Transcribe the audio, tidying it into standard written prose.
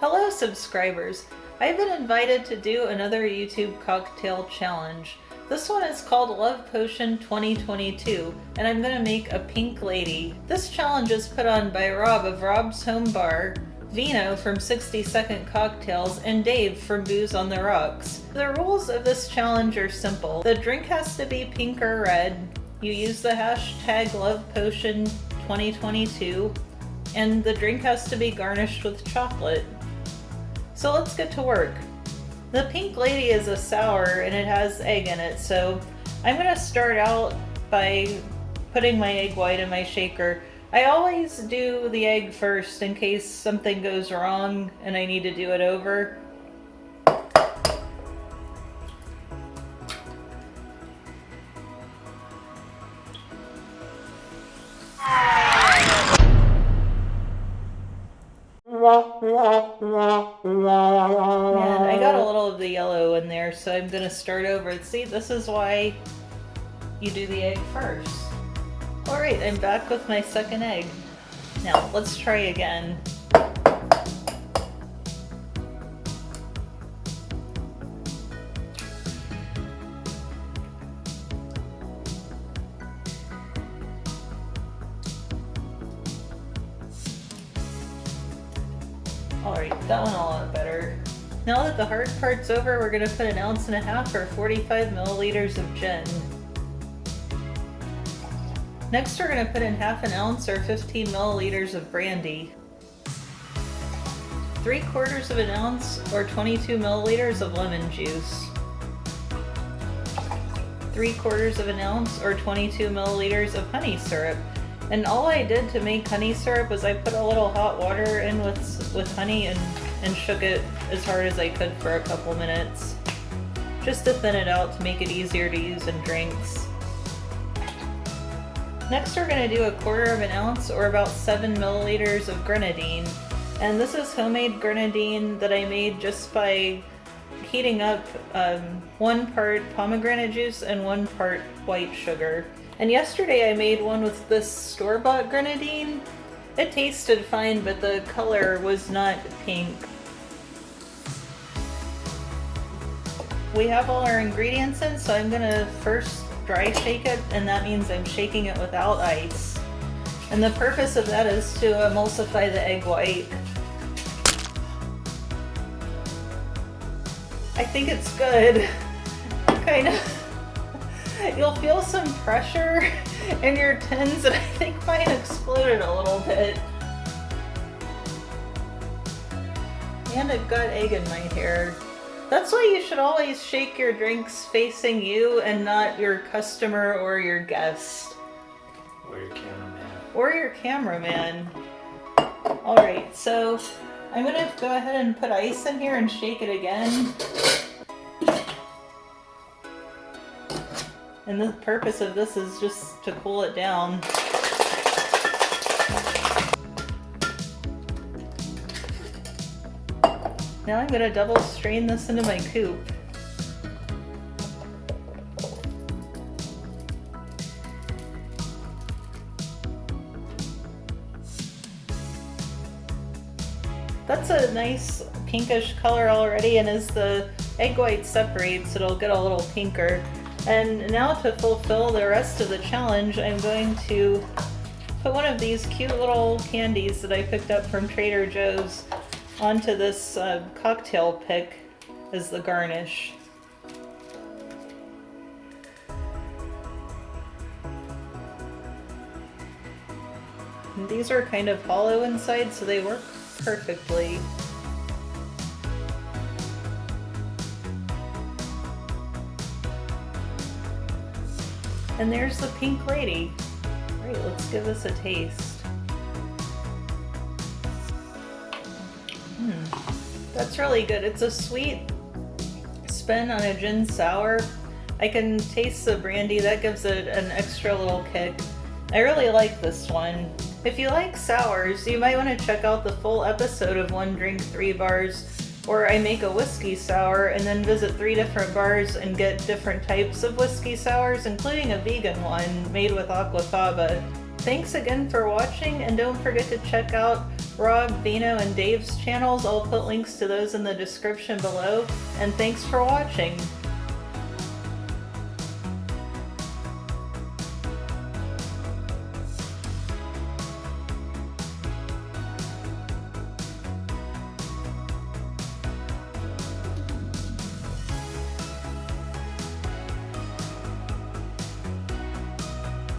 Hello subscribers! I've been invited to do another YouTube cocktail challenge. This one is called Love Potion 2022, and I'm gonna make a pink lady. This challenge is put on by Rob of Rob's Home Bar, Vino from 60 Second Cocktails, and Dave from Booze on the Rocks. The rules of this challenge are simple. The drink has to be pink or red. You use the hashtag Love Potion 2022, and the drink has to be garnished with chocolate. So let's get to work. The pink lady is a sour and it has egg in it, so I'm gonna start out by putting my egg white in my shaker. I always do the egg first in case something goes wrong and I need to do it over. And I got a little of the yellow in there, so I'm gonna start over. See, this is why you do the egg first. Alright, I'm back with my second egg. Now, let's try again. Alright, that went a lot better. Now that the hard part's over, we're going to put 1.5 ounces or 45 milliliters of gin. Next we're going to put in 1/2 ounce or 15 milliliters of brandy. 3/4 ounce or 22 milliliters of lemon juice. 3/4 ounce or 22 milliliters of honey syrup. And all I did to make honey syrup was I put a little hot water in with honey and shook it as hard as I could for a couple minutes. Just to thin it out to make it easier to use in drinks. Next we're going to do 1/4 ounce or about 7 milliliters of Grenadine. And this is homemade Grenadine that I made just by heating up 1 part pomegranate juice and 1 part white sugar. And yesterday I made one with this store-bought Grenadine. It tasted fine, but the color was not pink. We have all our ingredients in, so I'm gonna first dry shake it, and that means I'm shaking it without ice. And the purpose of that is to emulsify the egg white. I think it's good. Kind of. You'll feel some pressure in your tins, and I think mine exploded a little bit. And I've got egg in my hair. That's why you should always shake your drinks facing you and not your customer or your guest. Or your cameraman. Or your cameraman. Alright, so I'm gonna go ahead and put ice in here and shake it again. And the purpose of this is just to cool it down. Now I'm going to double strain this into my coupe. That's a nice pinkish color already, and as the egg white separates, it'll get a little pinker. And now to fulfill the rest of the challenge, I'm going to put one of these cute little candies that I picked up from Trader Joe's onto this cocktail pick as the garnish. And these are kind of hollow inside, so they work perfectly. And there's the pink lady. All right, let's give this a taste. That's really good. It's a sweet spin on a gin sour. I can taste the brandy. That gives it an extra little kick. I really like this one. If you like sours, you might want to check out the full episode of One Drink 3 Bars, where I make a whiskey sour and then visit 3 different bars and get different types of whiskey sours, including a vegan one made with aquafaba. Thanks again for watching, and don't forget to check out Rob, Vino, and Dave's channels. I'll put links to those in the description below, and thanks for watching.